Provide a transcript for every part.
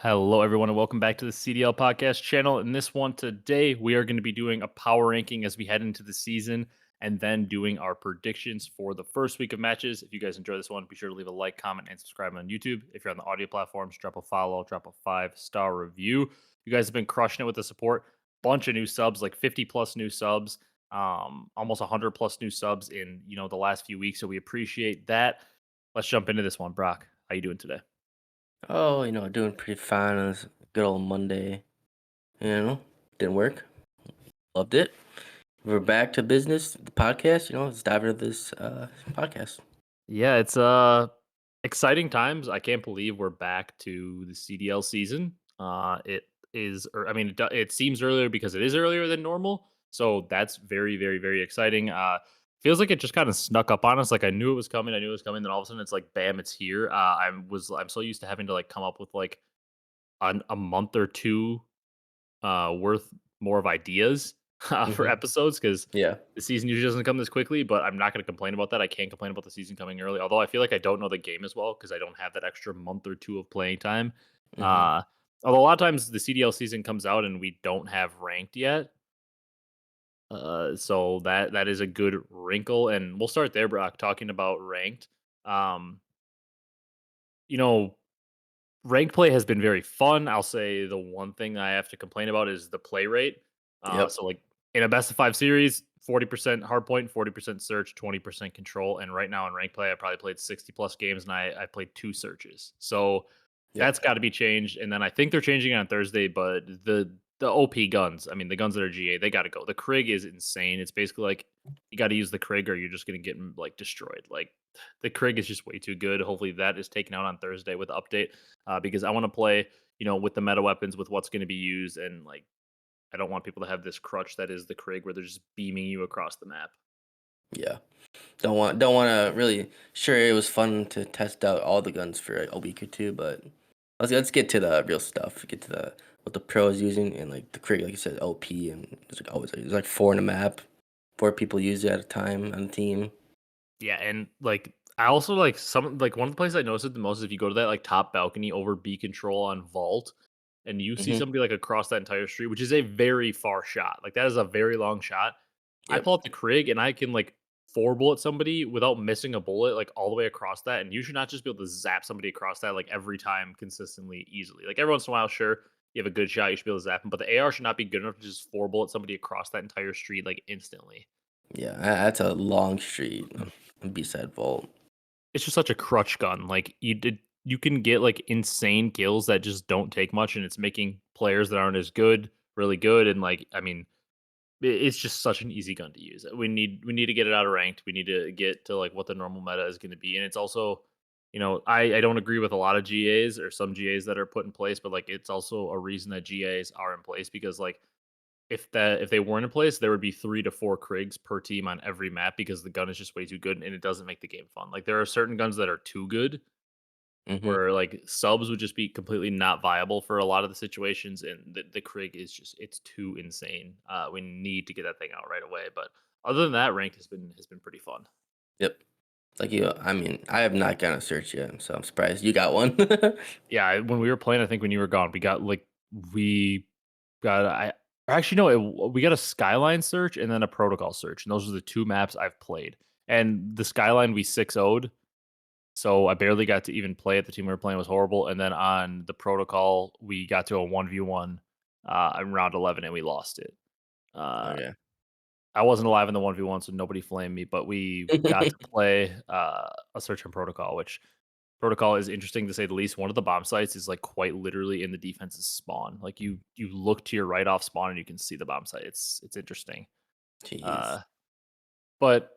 Hello, everyone, and welcome back to the CDL podcast channel. In this one today, we are going to be doing a power ranking as we head into the season and then doing our predictions for the first week of matches. If you guys enjoy this one, be sure to leave a like, comment, and subscribe on YouTube. If you're on the audio platforms, drop a follow, drop a 5-star review. You guys have been crushing it with the support. Bunch of new subs, like 50 plus new subs, almost 100 plus new subs in the last few weeks. So we appreciate that. Let's jump into this one. Brock, how you doing today? Oh, doing pretty fine on this good old Monday. Didn't work. Loved it. We're back to business, the podcast. Let's dive into this podcast. Yeah, it's exciting times. I can't believe we're back to the CDL season. It is, or I mean, it seems earlier because it is earlier than normal. So that's very, very, very exciting. Feels like it just kind of snuck up on us. Like I knew it was coming. I knew it was coming. Then all of a sudden, it's like, bam, it's here. I'm so used to having to like come up with like a month or two worth more of ideas for hmm episodes because Yeah. the season usually doesn't come this quickly. But I'm not going to complain about that. I can't complain about the season coming early. Although I feel like I don't know the game as well because I don't have that extra month or two of playing time. hmm Uh, Although a lot of times the CDL season comes out and we don't have ranked yet. So that is a good wrinkle, and we'll start there, Brock, talking about ranked. Um, you know, Ranked play has been very fun. I'll say the one thing I have to complain about is the play rate. Yep. So like in a best of 5 series, 40% hardpoint, 40% search, 20% control. And right now in ranked play, I probably played 60 plus games and I played 2 searches. So Yep. that's got to be changed. And then I think they're changing it on Thursday, but the OP guns, I mean the guns that are GA, they got to go. The Krig is insane. It's basically like you got to use the Krig or you're just going to get like destroyed. Like the Krig is just way too good. Hopefully that is taken out on Thursday with the update because I want to play, with the meta weapons, with what's going to be used, and like I don't want people to have this crutch that is the Krig where they're just beaming you across the map. Yeah. Don't want to really. Sure, it was fun to test out all the guns for a week or two, but let's get to the real stuff. Get to the what the pros using and like the cricket, like you said, OP, and there's like four in the map. Four people use it at a time on the team. Yeah, and like I also like some like one of the places I noticed it the most is if you go to that like top balcony over B control on vault, and you see hmm somebody like across that entire street, which is a very far shot. Like that is a very long shot. I Yep. pull out the Krig and I can like four bullet somebody without missing a bullet like all the way across that. And you should not just be able to zap somebody across that like every time consistently easily. Like every once in a while, sure, you have a good shot, you should be able to zap them, but the AR should not be good enough to just four bullet somebody across that entire street like instantly. Yeah, that's a long street. Beside Vault. It's just such a crutch gun. Like you can get like insane kills that just don't take much, and it's making players that aren't as good really good. And like I mean, it's just such an easy gun to use. We need to get it out of ranked. We need to get to like what the normal meta is going to be, and it's also, I don't agree with a lot of GAs or some GAs that are put in place, but like it's also a reason that GAs are in place because like if they weren't in place, there would be 3 to 4 Krigs per team on every map because the gun is just way too good and it doesn't make the game fun. Like there are certain guns that are too good Mhm. where like subs would just be completely not viable for a lot of the situations, and the Krig is just it's too insane. We need to get that thing out right away. But other than that, ranked has been pretty fun. Yep. Like you, I mean, I have not gotten a search yet, so I'm surprised you got one. Yeah, when we were playing, I think when you were gone, we got I actually no, we got a skyline search and then a protocol search, and those are the two maps I've played. And the skyline we 6-0'd, so I barely got to even play it. The team we were playing was horrible. And then on the protocol, we got to a 1v1 in round 11 and we lost it. Uh, Okay. I wasn't alive in the 1v1, so nobody flamed me, but we got to play a search and protocol, which protocol is interesting to say the least. One of the bomb sites is like quite literally in the defense's spawn. Like you look to your right off spawn and you can see the bomb site. It's interesting. Jeez. Uh, But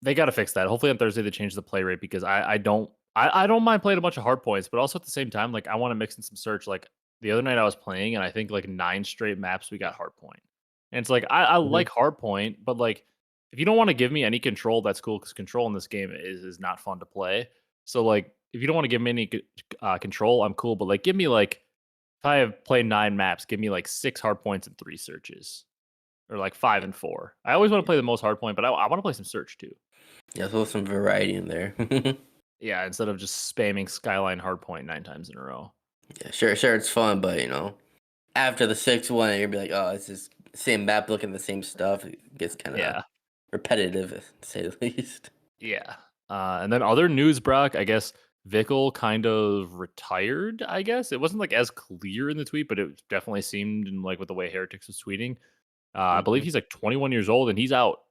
they gotta fix that. Hopefully on Thursday they change the play rate because I don't mind playing a bunch of hard points, but also at the same time, like I want to mix in some search. Like the other night I was playing and I think like 9 straight maps we got hard point. And it's like I Mhm. like hard point, but like if you don't want to give me any control, that's cool because control in this game is not fun to play. So like if you don't want to give me any control, I'm cool. But like give me like if I have played 9 maps, give me like 6 hard points and 3 searches. Or like 5 and 4. I always wanna Yeah. play the most hardpoint, but I wanna play some search too. Yeah, so some variety in there. Yeah, instead of just spamming Skyline hardpoint 9 times in a row. Yeah, sure, it's fun, but after the sixth one, you'll be like, oh, it's just same map, looking the same stuff. It gets kind of Yeah. repetitive, to say the least. Yeah. And then other news, Brock, I guess Vickle kind of retired, I guess. It wasn't like as clear in the tweet, but it definitely seemed in like with the way Heretics was tweeting. I believe Hmm. he's like 21 years old and he's out.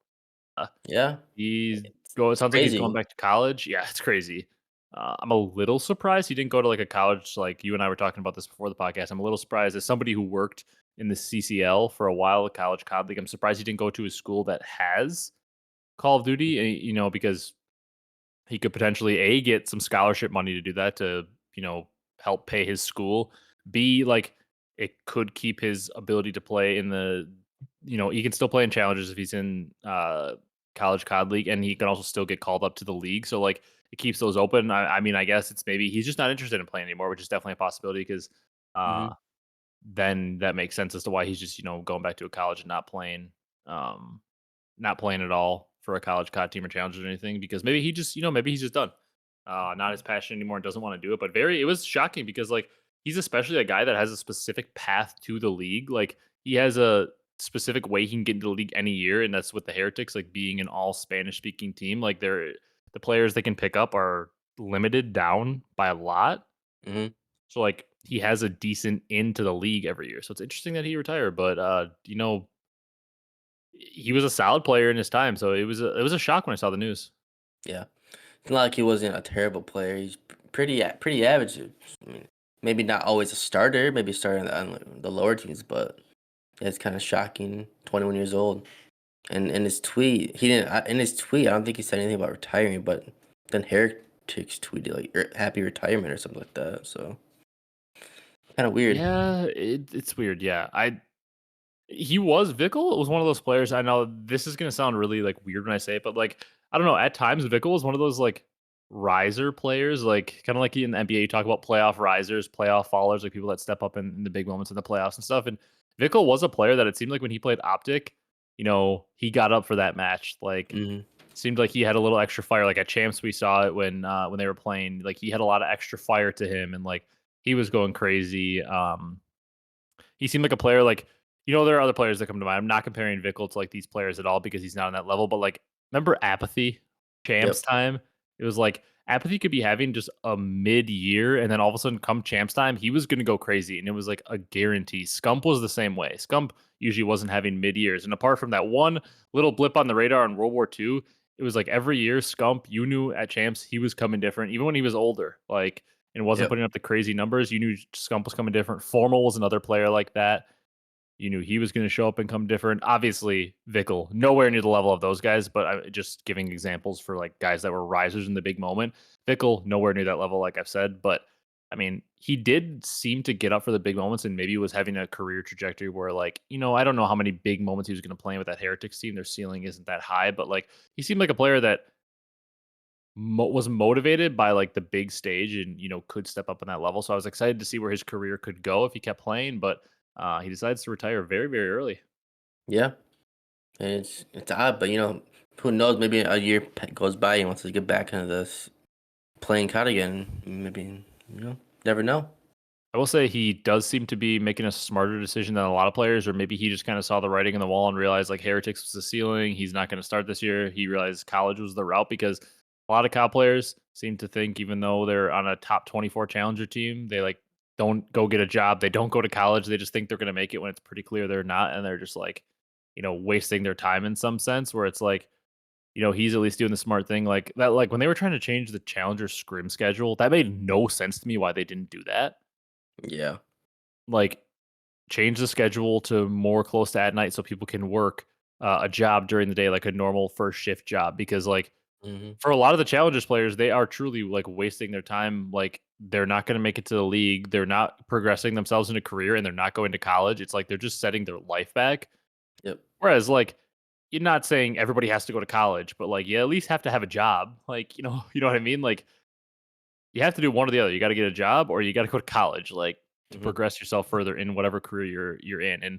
Uh, Yeah, he's it it's sounds like he's going crazy. back to college. Yeah, it's crazy. I'm a little surprised he didn't go to like a college like you and I were talking about this before the podcast. I'm a little surprised as somebody who worked in the CCL for a while, the college COD league. I'm surprised he didn't go to a school that has Call of Duty, because he could potentially A, get some scholarship money to do that to, help pay his school. B, like it could keep his ability to play in the he can still play in challenges if he's in college COD league and he can also still get called up to the league. So like it keeps those open. I mean, I guess it's maybe he's just not interested in playing anymore, which is definitely a possibility because Hmm. uh then that makes sense as to why he's just, going back to a college and um not playing at all for a college COD team or challenge or anything because maybe he just, maybe he's just done. Not as passionate anymore and doesn't want to do it. But it was shocking because like he's especially a guy that has a specific path to the league. Like he has a specific way he can get into the league any year, and that's with the Heretics, like being an all Spanish speaking team. Like the players they can pick up are limited down by a lot. Hmm. So like he has a decent into the league every year. So it's interesting that he retired, but he was a solid player in his time, so it was a shock when I saw the news. Yeah, it's not like he wasn't a terrible player. He's pretty average. I mean, maybe not always a starter. Maybe starting on the lower teams, but yeah, it's kind of shocking. 21 years old, and in his tweet, he didn't. In his tweet, I don't think he said anything about retiring, but then Heretics tweeted like happy retirement or something like that. So kind of weird. Yeah, it's weird. Yeah, he was Vickle. Was one of those players. I know this is gonna sound really like weird when I say it, but like I don't know. At times, Vickle was one of those like riser players, like kind of like in the NBA, you talk about playoff risers, playoff fallers, like people that step up in the big moments in the playoffs and stuff. And Vickle was a player that it seemed like when he played OpTic, he got up for that match. Like Hmm. seemed like he had a little extra fire. Like at champs, we saw it when they were playing. Like he had a lot of extra fire to him, and like he was going crazy. He seemed like a player like there are other players that come to mind. I'm not comparing Vickle to like these players at all because he's not on that level. But like, remember Apathy, champs Yep. time? It was like Apathy could be having just a mid year, and then all of a sudden, come champs time, he was going to go crazy, and it was like a guarantee. Scump was the same way. Scump usually wasn't having mid years, and apart from that one little blip on the radar in World War II, it was like every year Scump, you knew at champs he was coming different, even when he was older. Like and wasn't Yep. putting up the crazy numbers. You knew Scump was coming different. Formal was another player like that. You knew he was going to show up and come different. Obviously, Vickle, nowhere near the level of those guys, but just giving examples for like guys that were risers in the big moment. Vickle, nowhere near that level, like I've said. But I mean, he did seem to get up for the big moments and maybe was having a career trajectory where, like, I don't know how many big moments he was going to play with that Heretics team. Their ceiling isn't that high, but like, he seemed like a player that was motivated by like the big stage and could step up on that level. So I was excited to see where his career could go if he kept playing, but he decides to retire very very early. Yeah. And it's odd, but who knows? Maybe a year goes by and wants to get back into this playing COD again. Maybe never know. I will say he does seem to be making a smarter decision than a lot of players, or maybe he just kind of saw the writing on the wall and realized like Heretics was the ceiling. He's not going to start this year. He realized college was the route because a lot of COD players seem to think even though they're on a top 24 challenger team, they like don't go get a job. They don't go to college. They just think they're going to make it when it's pretty clear they're not. And they're just like, wasting their time in some sense where it's like, he's at least doing the smart thing. Like that, like when they were trying to change the challenger scrim schedule, that made no sense to me why they didn't do that. Yeah. Like change the schedule to more close to at night so people can work a job during the day like a normal first shift job because like Hmm. for a lot of the challengers players they are truly like wasting their time like they're not going to make it to the league, they're not progressing themselves in a career, and they're not going to college. It's like they're just setting their life back. Yep. Whereas like you're not saying everybody has to go to college, but like you at least have to have a job, like you know what I mean, like you have to do one or the other. You got to get a job or you got to go to college, like to Hmm. progress yourself further in whatever career you're in. And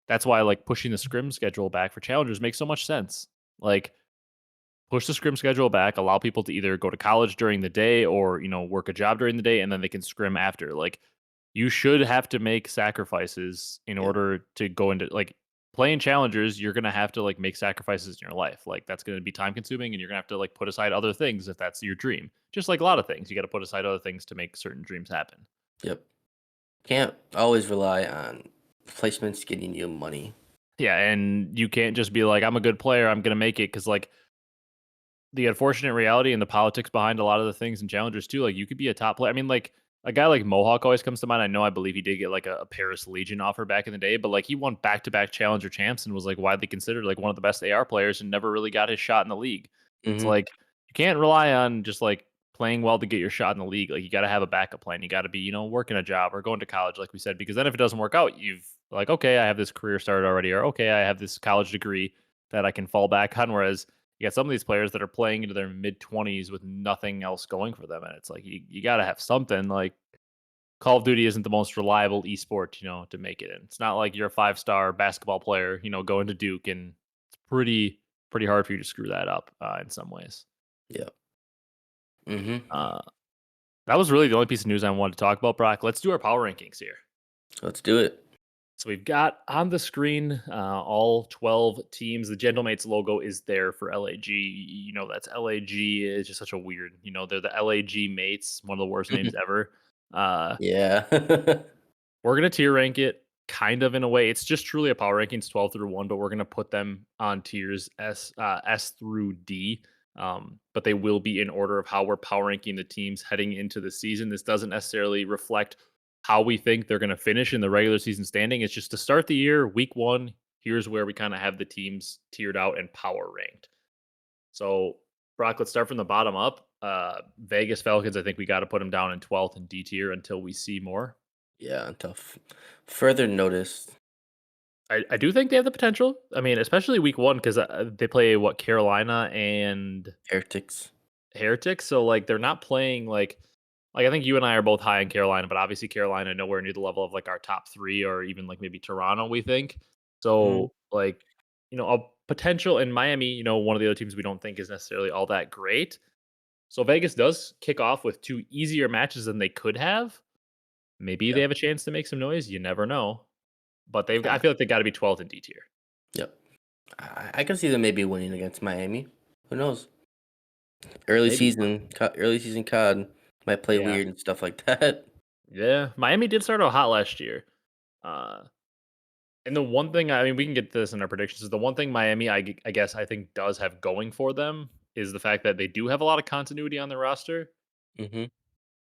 that's why like pushing the scrim schedule back for challengers makes so much sense. Like push the scrim schedule back, allow people to either go to college during the day or, work a job during the day and then they can scrim after. Like you should have to make sacrifices in Yeah. order to go into like playing challengers. You're gonna have to like make sacrifices in your life. Like that's gonna be time consuming, and you're gonna have to like put aside other things if that's your dream. Just like a lot of things, you got to put aside other things to make certain dreams happen. Yep. Can't always rely on placements getting you money. Yeah, and you can't just be like, I'm a good player, I'm gonna make it, because like the unfortunate reality and the politics behind a lot of the things and challengers too. Like you could be a top player. I mean, like a guy like Mohawk always comes to mind. I believe he did get like a Paris Legion offer back in the day, but like he won back to back challenger champs and was like widely considered like one of the best AR players and never really got his shot in the league. It's Hmm. like you can't rely on just like playing well to get your shot in the league. Like you got to have a backup plan. You got to be, working a job or going to college, like we said, because then if it doesn't work out, you've like, okay, I have this career started already, or okay, I have this college degree that I can fall back on. Whereas you got some of these players that are playing into their mid 20s with nothing else going for them. And it's like, you got to have something. Like, Call of Duty isn't the most reliable esport, to make it in. It's not like you're a 5-star basketball player, going to Duke, and it's pretty hard for you to screw that up in some ways. Yeah. Hmm. Uh, that was really the only piece of news I wanted to talk about, Brock. Let's do our power rankings here. Let's do it. So we've got on the screen all 12 teams. The Gentlemates logo is there for LAG. That's LAG is just such a weird, they're the LAG mates, one of the worst names ever. Yeah. We're going to tier rank it kind of in a way. It's just truly a power rankings 12 through 1, but we're going to put them on tiers S through D. But they will be in order of how we're power ranking the teams heading into the season. This doesn't necessarily reflect how we think they're going to finish in the regular season standing. It's just to start the year, week 1, here's where we kind of have the teams tiered out and power ranked. So, Brock, let's start from the bottom up. Vegas Falcons, I think we got to put them down in 12th and D tier until we see more. Yeah. Tough. Further notice. I do think they have the potential. I mean, especially week 1 because they play what, Carolina and Heretics. Heretics. So like they're not playing like I think you and I are both high in Carolina, but obviously Carolina nowhere near the level of like our top 3 or even like maybe Toronto, we think. Mhm. So like a potential in Miami, one of the other teams we don't think is necessarily all that great. So Vegas does kick off with 2 easier matches than they could have. Maybe they Yep. have a chance to make some noise. You never know. But I Uh, feel like they got to be 12th in D tier. yep. I can see them maybe winning against Miami. Who knows? Early Maybe. season, early season COD might play Yeah. weird and stuff like that. Yeah. Miami did start out hot last year. Uh, and the one thing, I mean, we can get this in our predictions, is the one thing Miami, I guess, I think does have going for them is the fact that they do have a lot of continuity on their roster. Hmm.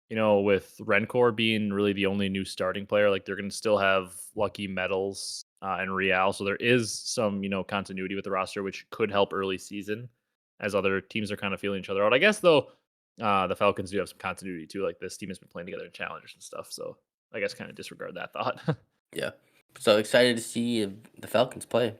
With Rencor being really the only new starting player, like they're going to still have Lucky Metals and Real. So there is some, continuity with the roster, which could help early season as other teams are kind of feeling each other out. I guess, though, the Falcons do have some continuity too. Like this team has been playing together in challengers and stuff. So I guess kind of disregard that thought. Yeah. So excited to see if the Falcons play.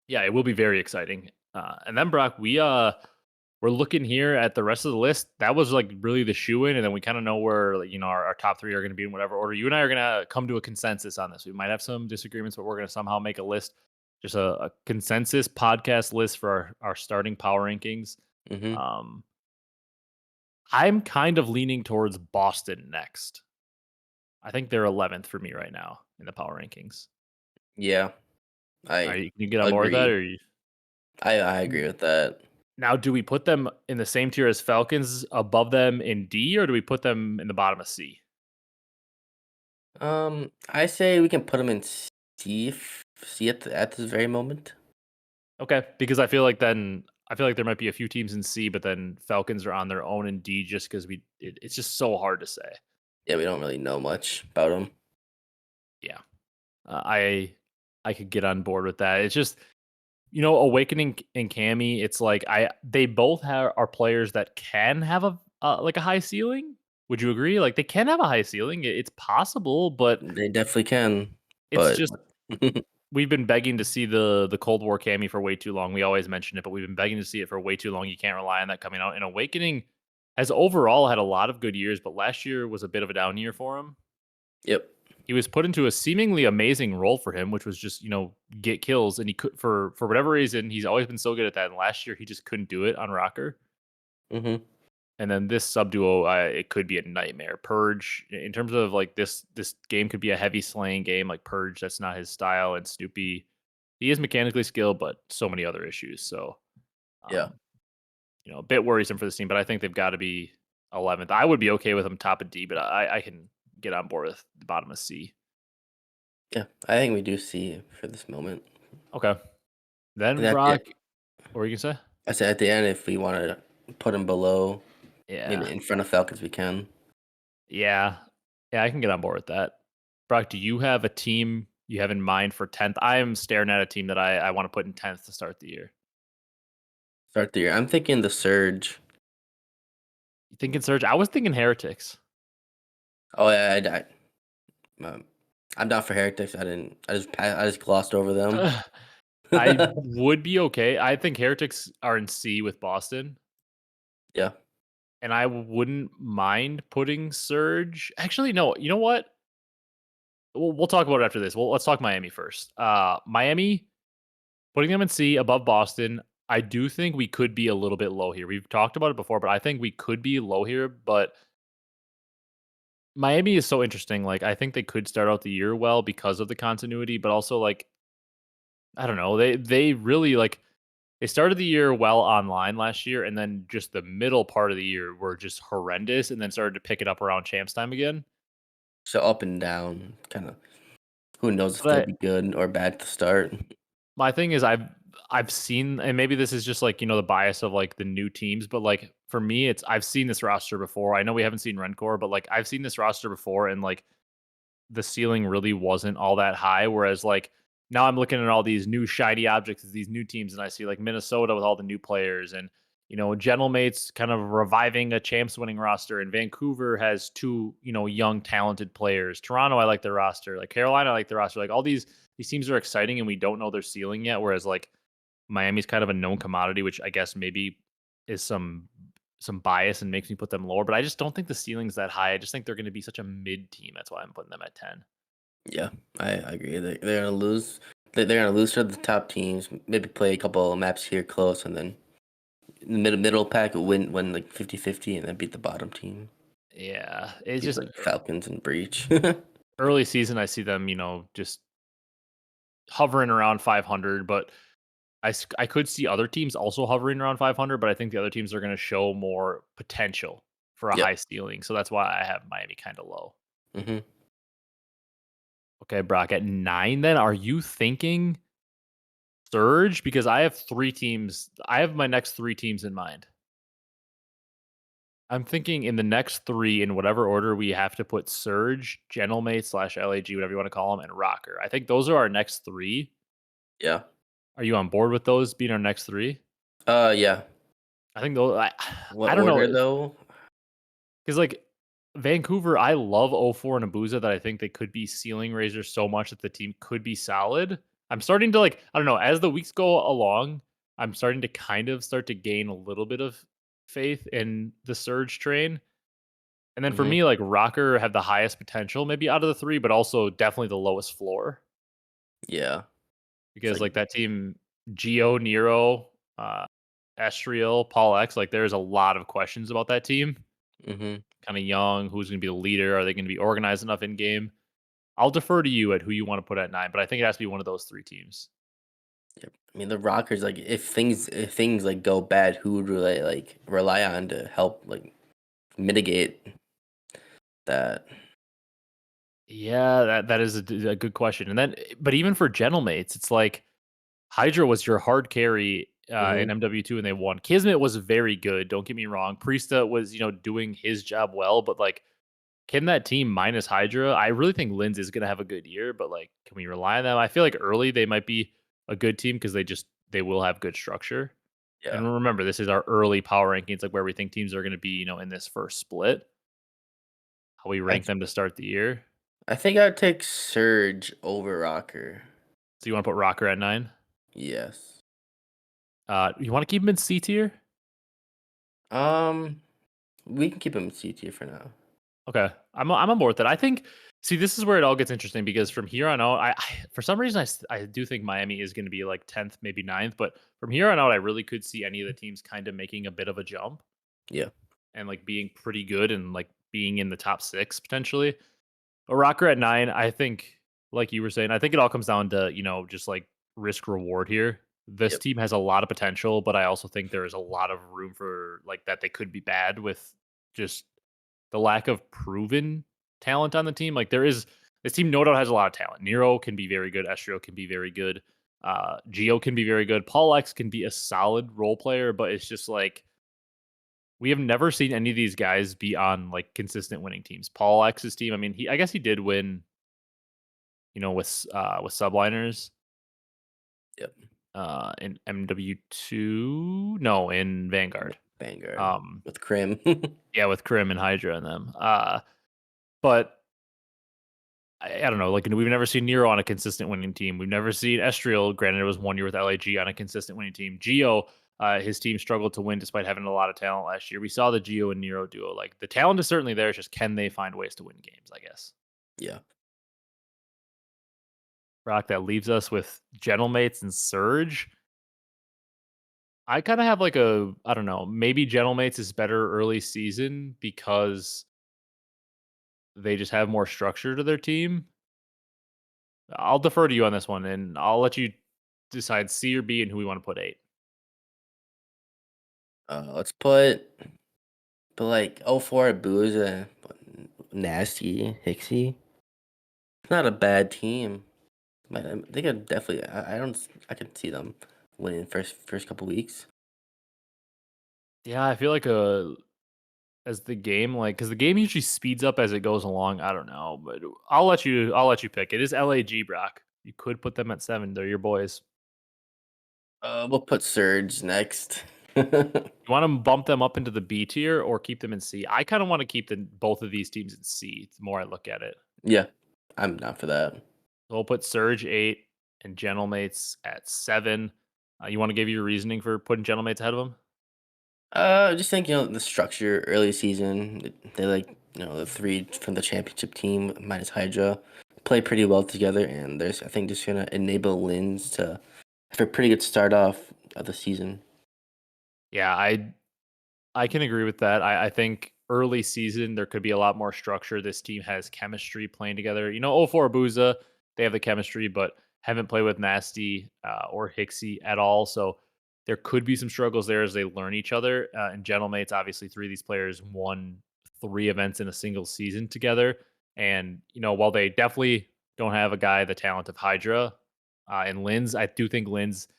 Yeah, it will be very exciting. And then Brock, we're looking here at the rest of the list. That was like really the shoe in, and then we kind of know where like, our top 3 are going to be in whatever order. You and I are going to come to a consensus on this. We might have some disagreements, but we're going to somehow make a list, just a consensus podcast list for our starting power rankings. Hmm. Um, I'm kind of leaning towards Boston next. I think they're 11th for me right now in the power rankings. Yeah, I Can you get on board with that, agree. or you? I agree with that. Now, do we put them in the same tier as Falcons above them in D, or do we put them in the bottom of C? I say we can put them in C at this very moment. Okay, because I feel like there might be a few teams in C, but then Falcons are on their own in D just because it's just so hard to say. Yeah, we don't really know much about them. Yeah, I could get on board with that. It's just Awakening and Cammy. It's like they both are players that can have like a high ceiling. Would you agree? Like they can have a high ceiling. It's possible, but They definitely can, it's but just we've been begging to see the Cold War Cammy for way too long. We always mention it, but we've been begging to see it for way too long. You can't rely on that coming out. And Awakening has overall had a lot of good years, but last year was a bit of a down year for him. yep. He was put into a seemingly amazing role for him, which was just, get kills. And he could, for whatever reason, he's always been so good at that. And last year, he just couldn't do it on Rocker. Hmm. And then this sub duo, it could be a nightmare. Purge, in terms of like this game could be a heavy slaying game. Like Purge, that's not his style. And Snoopy, he is mechanically skilled, but so many other issues. So, Yeah. um, a bit worrisome for this team. But I think they've got to be 11th. I would be okay with them top of D, but I can get on board with the bottom of C. Yeah. I think we do see for this moment. Okay. And Then at Brock, the, what were you gonna say? I said at the end, if we want to put him below, Yeah, in front of Falcons, we can. yeah, yeah. I can get on board with that. Brock, do you have a team you have in mind for 10th? I am staring at a team that I want to put in 10th to start the year. Start the year. I'm thinking the Surge. You thinking Surge? I was thinking Heretics. Oh yeah, um, I'm down for Heretics. I just glossed over them. I would be okay. I think Heretics are in C with Boston, Yeah. and I wouldn't mind putting Surge. Actually, no. You know what? We'll talk about it after this. Well, let's talk Miami first. Miami, putting them in C above Boston. I do think we could be a little bit low here. We've talked about it before, but I think we could be low here. But Miami is so interesting. Like, I think they could start out the year well because of the continuity, but also like I don't know. They really like they started the year well online last year, and then just the middle part of the year were just horrendous, and then started to pick it up around champs time again. So up and down, kind of. Who knows if they'll But be good or bad to start? my thing is I've seen, and maybe this is just like, the bias of like the new teams, but like for me, it's I've seen this roster before. I know we haven't seen Rencor, but like I've seen this roster before, and like the ceiling really wasn't all that high. Whereas like now I'm looking at all these new shiny objects, these new teams, and I see like Minnesota with all the new players, and Gentlemate's kind of reviving a champs winning roster, and Vancouver has two young talented players. Toronto, I like their roster. Like Carolina, I like their roster. Like all these teams are exciting, and we don't know their ceiling yet. Whereas like Miami's kind of a known commodity, which I guess maybe is some bias and makes me put them lower, but I just don't think the ceiling's that high. I just think they're going to be such a mid team. That's why I'm putting them at 10. Yeah, I agree. They're gonna lose. They're gonna lose to the top teams. Maybe play a couple of maps here close, and then in the middle pack win like 50-50, and then beat the bottom team. Yeah, it's Beat just like Falcons and Breach. early season. I see them, just hovering around 500, but I could see other teams also hovering around 500, but I think the other teams are going to show more potential for a Yep. high ceiling. So that's why I have Miami kind of low. Hmm. Okay, Brock, at 9, then are you thinking Surge? Because I have 3 teams. I have my next 3 teams in mind. I'm thinking in the next 3, in whatever order, we have to put Surge, Gentlemate slash LAG, whatever you want to call them, and Rocker. I think those are our next 3. Yeah. Are you on board with those being our next 3? Yeah. I think those. What I don't know, order though? because like Vancouver, I love 04 and Abuza, that I think they could be ceiling raisers so much that the team could be solid. I'm starting to like, I don't know, as the weeks go along, I'm starting to kind of start to gain a little bit of faith in the Surge train. And then for Hmm. me, like Rocker have the highest potential, maybe out of the 3, but also definitely the lowest floor, Yeah. It's because like. like that team, Geo, Nero, uh, Estriel, Paul X, like there's a lot of questions about that team. Hmm. Kind of young. Who's going to be the leader? Are they going to be organized enough in game? I'll defer to you at who you want to put at 9, but I think it has to be one of those 3 teams. Yep. I mean, the Rockers, like if things like go bad, who would really like rely on to help like mitigate that? Yeah, that is a good question. And then, but even for Gentlemates, it's like Hydra was your hard carry in Hmm. MW2, and they won. Kismet was very good. Don't get me wrong. Priesta was doing his job well, but like, can that team minus Hydra? I really think Linz is going to have a good year, but like, can we rely on them? I feel like early they might be a good team because they will have good structure. Yeah. And remember, this is our early power rankings, like where we think teams are going to be, in this first split. How we I rank them to start the year. I think I'd take Surge over Rocker. So you want to put Rocker at 9? Yes. You want to keep him in C tier? Um, we can keep him C tier for now. Okay, I'm on board with that. I think. See, this is where it all gets interesting because from here on out, for some reason I do think Miami is going to be like 10th, maybe 9th, but from here on out, I really could see any of the teams kind of making a bit of a jump. Yeah. and like being pretty good and like being in the top 6 potentially. A rocker at 9, I think, like you were saying, I think it all comes down to, just like risk reward here. This Yep. team has a lot of potential, but I also think there is a lot of room for like that they could be bad with just the lack of proven talent on the team. Like this team no doubt has a lot of talent. Nero can be very good, Estrio can be very good, Geo can be very good, Paul X can be a solid role player, but it's just like we have never seen any of these guys be on like consistent winning teams. Paul X's team, I mean, I guess he did win, with subliners, Yep. in MW2, no, in Vanguard. Vanguard Um, with Crim. yeah, with Crim and Hydra and them. But I don't know. Like we've never seen Nero on a consistent winning team. We've never seen Estriel. Granted, it was 1 year with LAG on a consistent winning team. Geo, his team struggled to win despite having a lot of talent last year. We saw the Geo and Nero duo. Like the talent is certainly there. It's just can they find ways to win games? I guess. Yeah. Rock, that leaves us with Gentlemates and Surge. I kind of have like I don't know, maybe Gentlemates is better early season because they just have more structure to their team. I'll defer to you on this one, and I'll let you decide C or B and who we want to put 8. Let's put like 04 Booze, Nasty, Hixie. Not a bad team. They could definitely. I don't. I could see them winning first couple weeks. Yeah, I feel like as the game, like, because the game usually speeds up as it goes along. I don't know, but I'll let you pick. It is LAG, Brock. You could put them at 7. They're your boys. We'll put Surge next. You want to bump them up into the B tier or keep them in C? I kind of want to keep both of these teams in C. The more I look at it, Yeah, I'm down for that. so we'll put Surge 8 and Gentlemates at 7. You want to give your reasoning for putting Gentlemates ahead of them? I just think the structure early season. They like the three from the championship team minus Hydra play pretty well together, and there's I think just gonna enable Lins to have a pretty good start off of the season. Yeah, I can agree with that. I think early season there could be a lot more structure. This team has chemistry playing together. 04 Booza, they have the chemistry, but haven't played with Nasty or Hixie at all. So there could be some struggles there as they learn each other. And Gentlemates, obviously, 3 of these players won 3 events in a single season together. And while they definitely don't have a guy the talent of Hydra and Linz, I do think Linz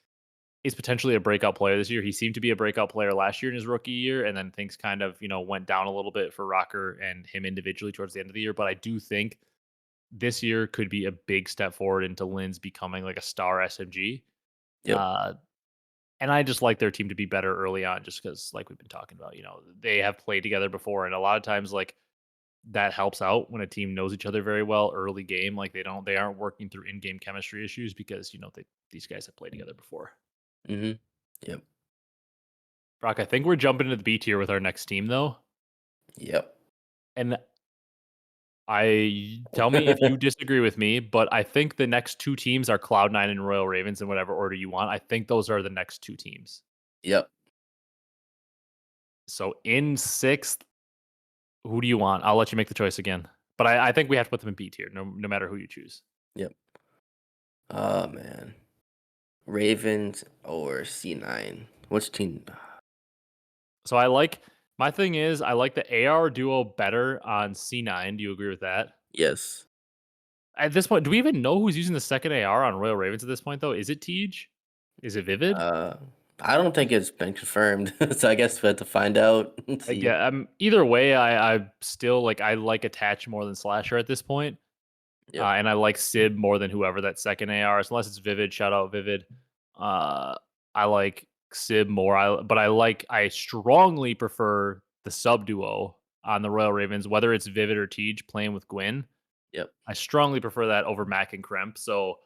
is potentially a breakout player this year. He seemed to be a breakout player last year in his rookie year, and then things kind of, went down a little bit for Rocker and him individually towards the end of the year. But I do think this year could be a big step forward into Lynn's becoming like a star SMG. Yep. Uh, and I just like their team to be better early on, just because, like we've been talking about, they have played together before, and a lot of times, like that helps out when a team knows each other very well early game. Like they aren't working through in-game chemistry issues because these guys have played together before. Mhm. Yep. Brock, I think we're jumping into the B tier with our next team, though. Yep. And I tell me if you disagree with me, but I think the next 2 teams are Cloud9 and Royal Ravens in whatever order you want. I think those are the next 2 teams. Yep. So in 6th, who do you want? I'll let you make the choice again. But I think we have to put them in B tier, no matter who you choose. Yep. Oh man, Ravens or C9? Which team? So my thing is I like the AR duo better on C9. Do you agree with that? Yes. At this point, do we even know who's using the second AR on Royal Ravens at this point, though? Is it Tej? Is it Vivid? Uh, I don't think it's been confirmed, so I guess we have to find out and see. Yeah, either way, I still I like Attach more than Slasher at this point, Yep. and I like Sib more than whoever that second AR is, unless it's Vivid. Shout out Vivid. I like Sib more. I strongly prefer the sub duo on the Royal Ravens, whether it's Vivid or Tej playing with Gwyn. Yep. I strongly prefer that over Mac and Kremp. So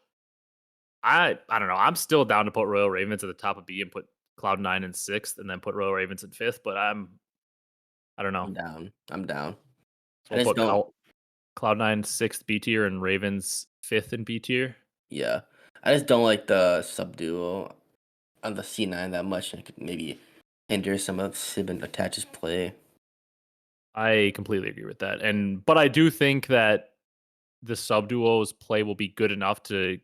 I don't know. I'm still down to put Royal Ravens at the top of B and put Cloud9 in 6th, and then put Royal Ravens in 5th. But I don't know. I'm down. I'm down. So I we'll just put don't. Cloud9 6th B tier and Ravens 5th in B tier. Yeah, I just don't like the sub duo on the C9 that much. And it could maybe hinder some of Sib and Attach's play. I completely agree with that. But I do think that the sub duos play will be good enough to,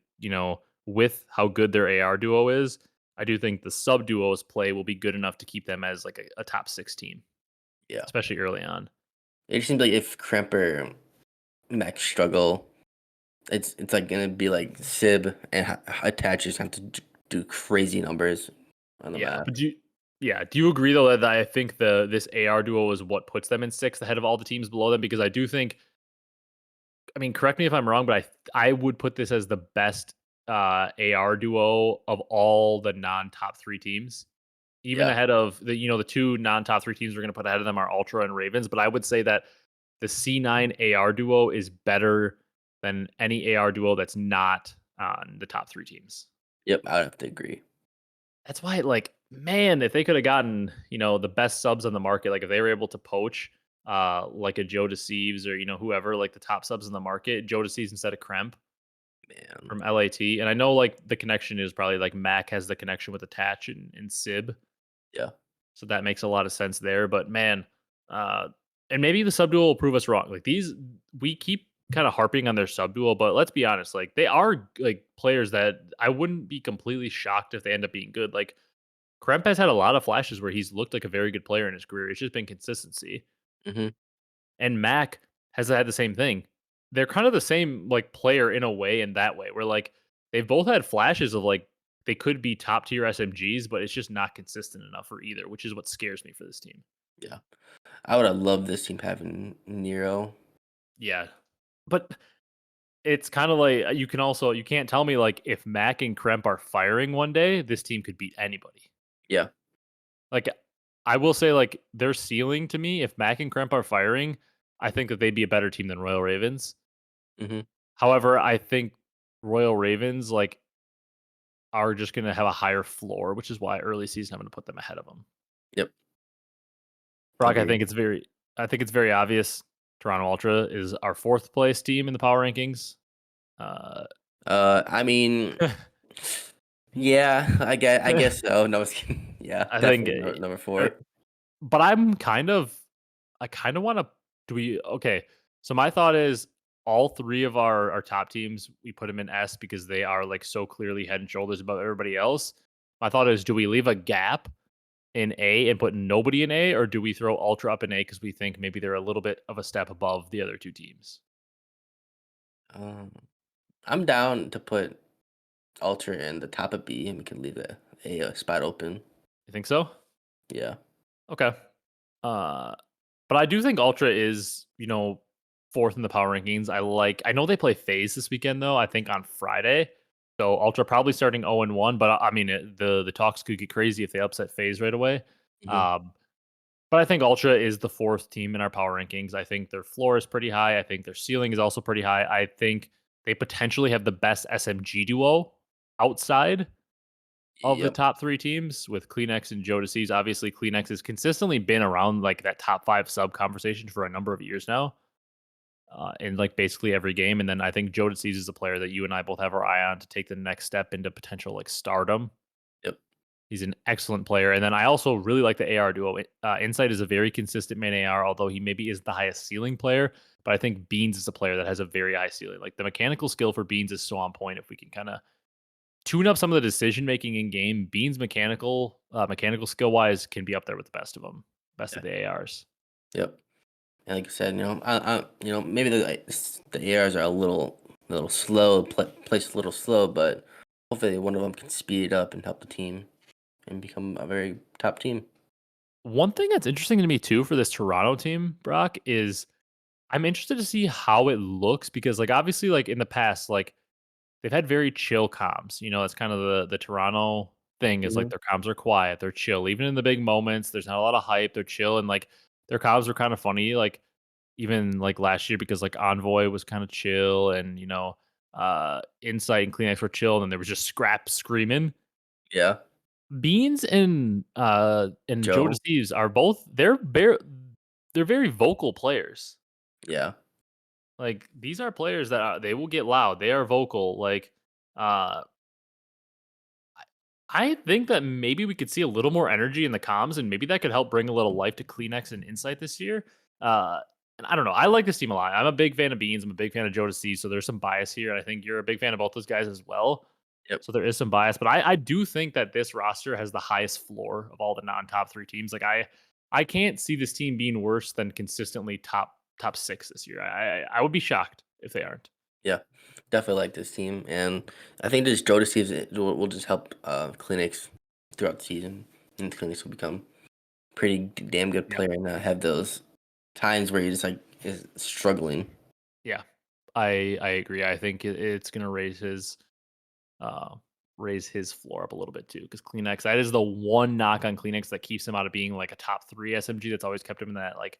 with how good their AR duo is, I do think the sub duos play will be good enough to keep them as like a top 6 team, Yeah. especially early on. It just seems like if Kremper Max struggle, it's like gonna be like Sib and attachers have to do crazy numbers on the Yeah, map. but do you agree though that I think this AR duo is what puts them in 6th ahead of all the teams below them? Because I do think, I mean, correct me if I'm wrong, but I would put this as the best AR duo of all the non-top 3 teams. Even Yeah. ahead of the 2 non-top 3 teams we're gonna put ahead of them are Ultra and Ravens, but I would say that the C9 AR duo is better than any AR duo that's not on the top 3 teams. Yep. I would have to agree. That's why, like, man, if they could have gotten, the best subs on the market, like if they were able to poach like a Joe Deceives or whoever, like the top subs in the market, Joe Deceives instead of Kremp Man. from LAT. And I know like the connection is probably like Mac has the connection with Attach and Sib. Yeah. So that makes a lot of sense there. But man, uh, and maybe the sub duel will prove us wrong. Like these, we keep kind of harping on their sub duel, but let's be honest, like they are like players that I wouldn't be completely shocked if they end up being good. Like Kremp has had a lot of flashes where he's looked like a very good player in his career. It's just been consistency. Hmm. And Mac has had the same thing. They're kind of the same like player in a way, in that way, where like they've both had flashes of like they could be top tier SMGs, but it's just not consistent enough for either, which is what scares me for this team. Yeah. I would have loved this team having Nero. Yeah. But it's kind of like you can't tell me like if Mac and Kremp are firing one day, this team could beat anybody. Yeah. Like I will say like their ceiling to me, if Mac and Kremp are firing, I think that they'd be a better team than Royal Ravens. Hmm. However, I think Royal Ravens like are just going to have a higher floor, which is why early season I'm going to put them ahead of them. Yep. Brock, Agree. I think it's very obvious. Toronto Ultra is our 4th place team in the power rankings. Uh, I mean, yeah, I guess so. No, I was kidding. Yeah, I think, definitely number uh, 4. but I kind of want to. Do we okay? So my thought is all 3 of our top teams we put them in S because they are like so clearly head and shoulders above everybody else. My thought is, do we leave a gap in A and put nobody in A, or do we throw Ultra up in A because we think maybe they're a little bit of a step above the other 2 teams? Um, I'm down to put Ultra in the top of B, and we can leave a spot open. You think so? Yeah. Okay. Uh, but I do think Ultra is, 4th in the power rankings. I know they play Faze this weekend though, I think on Friday. So Ultra probably starting 0-1, but I mean the talks could get crazy if they upset Faze right away. Hmm. Um, but I think Ultra is the 4th team in our power rankings. I think their floor is pretty high. I think their ceiling is also pretty high. I think they potentially have the best SMG duo outside of the Yep. top 3 teams with Kleenex and Jodeci's. Obviously, Kleenex has consistently been around like that top 5 sub conversation for a number of years now, in like basically every game. And then I think Jodeci's is a player that you and I both have our eye on to take the next step into potential like stardom. Yep. He's an excellent player. And then I also really like the AR duo. Insight is a very consistent main AR, although he maybe is the highest ceiling player. But I think Beans is a player that has a very high ceiling. Like the mechanical skill for Beans is so on point if we can kind of tune up some of the decision making in game. Bean's mechanical skill wise can be up there with the best of them, best of Yeah. the ARs. Yep. And like I said, maybe the ARs are a little slow, placed a little slow, but hopefully one of them can speed it up and help the team and become a very top team. One thing that's interesting to me too for this Toronto team, Brock, is I'm interested to see how it looks because like obviously like in the past, like they've had very chill comms. That's kind of the Toronto thing is like Hmm. their comms are quiet, they're chill. Even in the big moments, there's not a lot of hype, they're chill and like their comms are kind of funny. Like even like last year because like Envoy was kind of chill and Insight and Kleenex were chill and then there was just scrap screaming. Yeah. Beans and Joe Joe. Deceives are both they're very vocal players. Yeah. Like these are players that they will get loud. They are vocal. Like uh I think that maybe we could see a little more energy in the comms and maybe that could help bring a little life to Kleenex and Insight this year. Uh, and I don't know. I like this team a lot. I'm a big fan of Beans. I'm a big fan of Jodeci. So there's some bias here. I think you're a big fan of both those guys as well. Yep. So there is some bias, but I do think that this roster has the highest floor of all the non-top 3 teams. Like I can't see this team being worse than consistently top 6 this year. I would be shocked if they aren't. Yeah. Definitely like this team, and I think this Jodeci will just help clinics throughout the season, and clinics will become pretty damn good Yep. player and not have those times where you just like is struggling. Yeah. I agree. I think it's going to uh raise his floor up a little bit too cuz Kleenex that is the one knock on Kleenex that keeps him out of being like a top 3 SMG that's always kept him in that like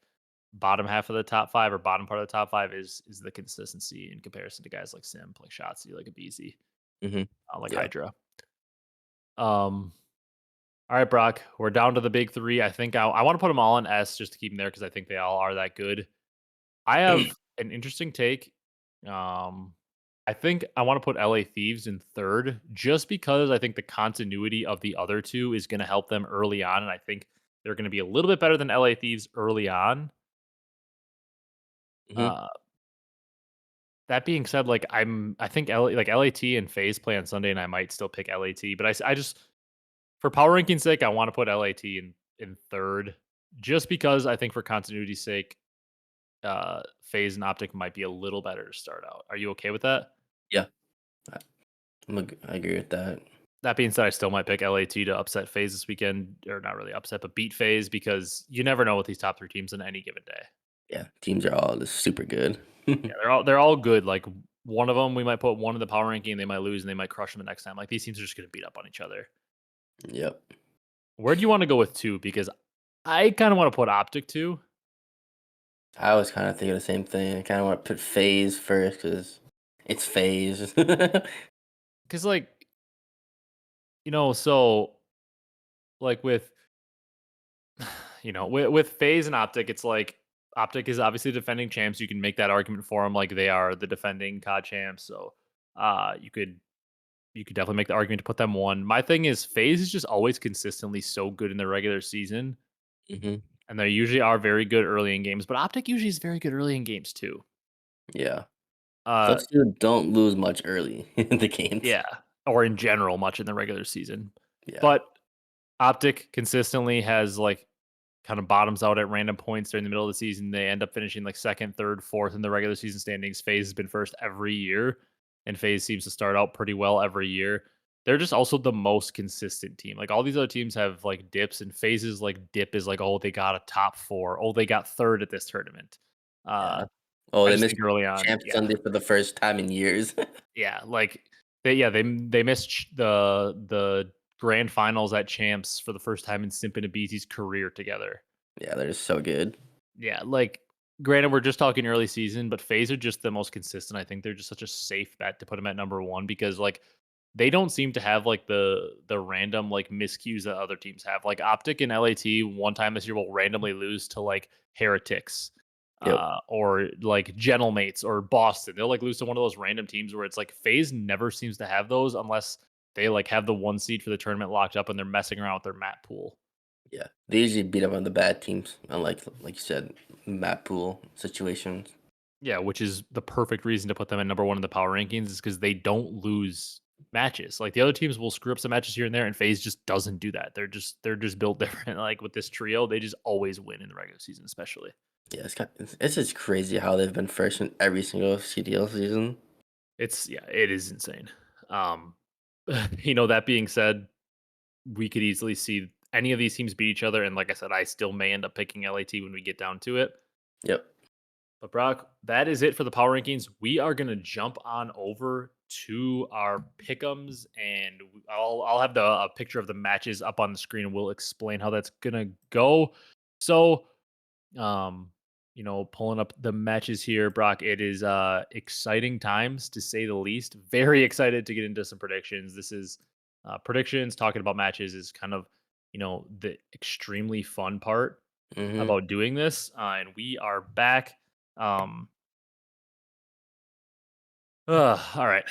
bottom half of the top 5 or bottom part of the top 5 is the consistency in comparison to guys like Simp, like shottzyy, like a BZ, Hmm. like Yeah. Hydra. Um all right, Brock, we're down to the big 3. I think I want to put them all in S just to keep them there cuz I think they all are that good. I have an interesting take. Um, I think I want to put LA Thieves in third just because I think the continuity of the other two is going to help them early on. And I think they're going to be a little bit better than LA Thieves early on. Hmm. Uh, that being said, like I think like LAT and Faze play on Sunday, and I might still pick LAT. But I just for power ranking sake, I want to put LAT in third, just because I think for continuity's sake, Faze and OpTic might be a little better to start out. Are you okay with that? Yeah. I, I agree with that. That being said, I still might pick LAT to upset Faze this weekend, or not really upset, but beat Faze because you never know with these top 3 teams in any given day. Yeah. Teams are all just super good. Yeah, they're all good. Like one of them, we might put one in the power ranking, they might lose, and they might crush them the next time. Like these teams are just going to beat up on each other. Yep. Where do you want to go with 2? Because I kind of want to put OpTic 2. I was kind of thinking the same thing. I kind of want to put Phase first because it's Phase. Because so like with with Faze and OpTic, it's like OpTic is obviously defending champs. You can make that argument for them, like they are the defending COD champs. So you could definitely make the argument to put them one. My thing is Faze is just always consistently so good in the regular season, Hmm. and they usually are very good early in games. But OpTic usually is very good early in games too. Yeah. Uh, Those two don't lose much early in the games. yeah, or in general, much in the regular season. Yeah. But OpTic consistently has like kind of bottoms out at random points during the middle of the season. They end up finishing like second, third, fourth in the regular season standings. Faze has been first every year, and Faze seems to start out pretty well every year. They're just also the most consistent team. Like all these other teams have like dips, and Phases like dip is like, oh, they got a top 4. Oh, they got third at this tournament. Uh, Yeah. Oh, I they just missed think early on, Champ yeah, Sunday for the first time in years. yeah, like they missed the grand finals at champs for the first time in Simp and Abiti's career together. Yeah, they're just so good. Yeah, like granted, we're just talking early season, but Faze are just the most consistent. I think they're just such a safe bet to put them at number 1 because like they don't seem to have like the random like miscues that other teams have. Like OpTic and LAT one time this year will randomly lose to like Heretics Yep. or like Gentlemates or Boston. They'll like lose to one of those random teams where it's like Faze never seems to have those unless they like have the 1 seed for the tournament locked up and they're messing around with their map pool. Yeah. They usually beat up on the bad teams, unlike like you said, map pool situations. Yeah, which is the perfect reason to put them at number 1 in the power rankings is because they don't lose matches. Like the other teams will screw up some matches here and there, and FaZe just doesn't do that. They're just built different. Like with this trio, they just always win in the regular season, especially. Yeah, it's just crazy how they've been first in every single CDL season. It is insane. Um, that being said, we could easily see any of these teams beat each other, and like I said, I still may end up picking LAT when we get down to it. Yep. But Brock, that is it for the power rankings. We are gonna jump on over to our pickums, and I'll have the a picture of the matches up on the screen, and we'll explain how that's gonna go. So, um, pulling up the matches here, Brock. It is exciting times to say the least. Very excited to get into some predictions. This is predictions. Talking about matches is kind of the extremely fun part Hmm. about doing this, and we are back. Um, all right.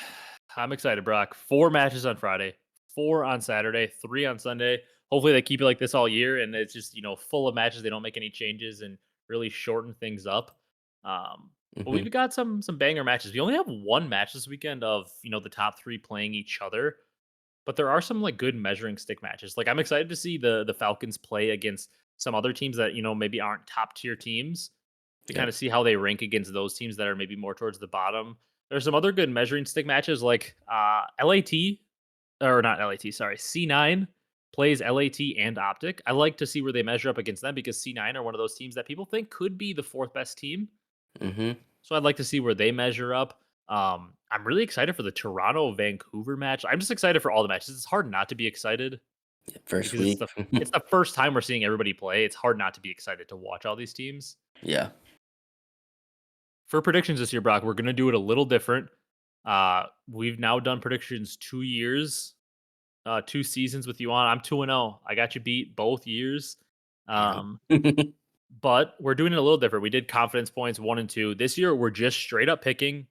I'm excited, Brock. 4 matches on Friday, 4 on Saturday, 3 on Sunday. Hopefully they keep it like this all year and it's just, full of matches. They don't make any changes and really shorten things up. But Hmm. we've got some banger matches. We only have one match this weekend of the top three playing each other, but there are some like good measuring stick matches. Like I'm excited to see the Falcons play against some other teams that maybe aren't top tier teams to kind Yep. of see how they rank against those teams that are maybe more towards the bottom. There's some other good measuring stick matches like LAT or not LAT, sorry, C9 plays LAT and OpTic. I like to see where they measure up against them because C9 are one of those teams that people think could be the fourth best team. Hmm. So I'd like to see where they measure up. I'm really excited for the Toronto Vancouver match. I'm just excited for all the matches. It's hard not to be excited First because it's week. the first time we're seeing everybody play. It's hard not to be excited to watch all these teams. Yeah. For predictions this year, Brock, we're gonna do it a little different. We've now done predictions 2 years, 2 seasons with you on. I'm 2-0. I got you beat both years. Yep. Um, but we're doing it a little different. We did confidence points 1 and 2. This year, we're just straight up picking.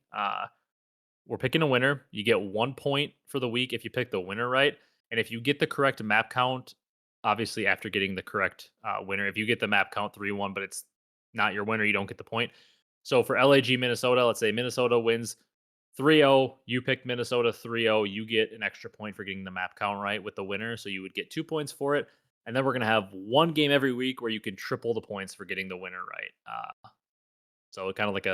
We're picking a winner. You get 1 point for the week if you pick the winner right, and if you get the correct map count, obviously after getting the correct winner, if you get the map count 3-1, but it's not your winner, you don't get the point. So for LAG Minnesota, let's say Minnesota wins 3-0. You picked Minnesota 3-0. You get an extra point for getting the map count right with the winner. So you would get 2 points for it. And then we're going to have one game every week where you can triple the points for getting the winner right. So kind of like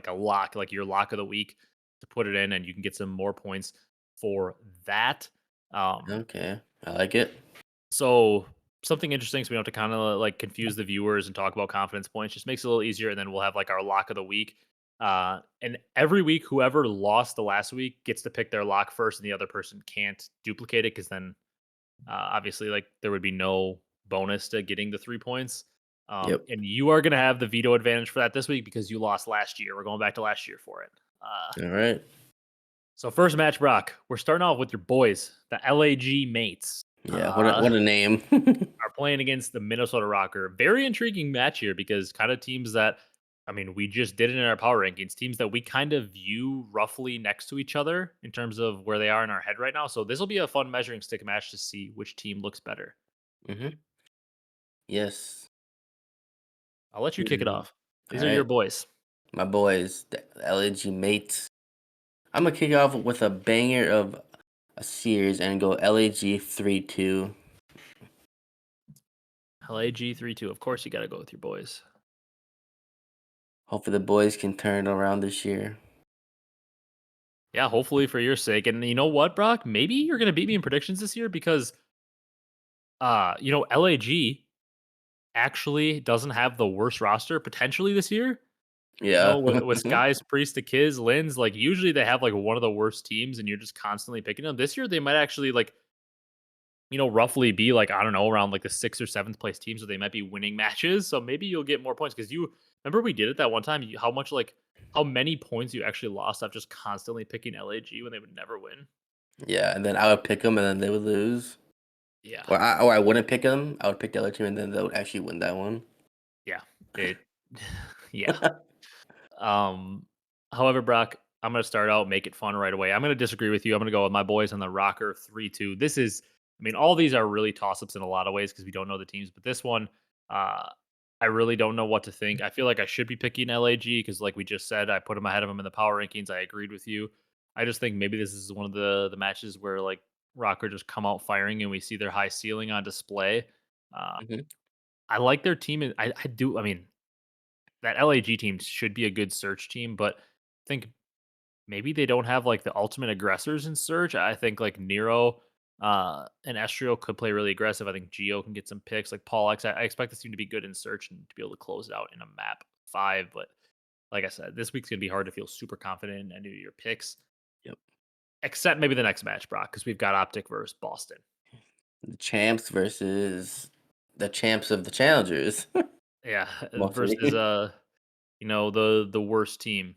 a lock, like your lock of the week to put it in, and you can get some more points for that. Um, Okay. I like it. so something interesting, so we don't have to kind of like confuse the viewers and talk about confidence points. Just makes it a little easier, and then we'll have like our lock of the week. And every week, whoever lost the last week gets to pick their lock first, and the other person can't duplicate it because then obviously like there would be no bonus to getting the 3 points. Yep. And you are going to have the veto advantage for that this week because you lost last year. We're going back to last year for it. All right. So first match, Brock, we're starting off with your boys, the LAG mates. Yeah. What a name. Are playing against the Minnesota Rocker. Very intriguing match here because kind of teams that, I mean, we just did it in our power rankings, teams that we kind of view roughly next to each other in terms of where they are in our head right now. So this will be a fun measuring stick match to see which team looks better. Hmm. Yes. I'll let you kick it Mhm. off. All These are your right. boys. My boys, the LAG mates. I'm gonna kick off with a banger of a series and go LAG 3-2. LAG 3-2. Of course, you got to go with your boys. Hopefully the boys can turn it around this year. Yeah, hopefully for your sake. And you know what, Brock? Maybe you're going to beat me in predictions this year because, LAG actually doesn't have the worst roster potentially this year. Yeah. With Skies, Priest, Kiz, Lins, like usually they have like one of the worst teams and you're just constantly picking them. This year they might actually like, roughly be like, I don't know, around like the sixth or seventh place team. So they might be winning matches. So maybe you'll get more points because you remember we did it that one time. How many points you actually lost after just constantly picking LAG when they would never win. Yeah, and then I would pick them and then they would lose. Yeah. Or I wouldn't pick them. I would pick the other team and then they would actually win that one. Yeah. It, yeah. Um, However, Brock, I'm going to start out, make it fun right away. I'm going to disagree with you. I'm going to go with my boys on the Rocker 3-2. This is, I mean, all these are really toss ups in a lot of ways because we don't know the teams, but this one, uh, I really don't know what to think. I feel like I should be picking LAG because, like we just said, I put them ahead of them in the power rankings. I agreed with you. I just think maybe this is one of the matches where like Rocker just come out firing and we see their high ceiling on display. Uh, Hmm. I like their team. And I do. I mean, that LAG team should be a good search team, but I think maybe they don't have like the ultimate aggressors in search. I think like Nero and Estrio could play really aggressive. I think Geo can get some picks. Like Paul X, I expect this team to be good in search and to be able to close it out in a map 5. But like I said, this week's gonna be hard to feel super confident in any of your picks, Yep. except maybe the next match, Brock, because we've got OpTic versus Boston. The champs versus the champs of the challengers. Yeah, versus Mostly. the worst team.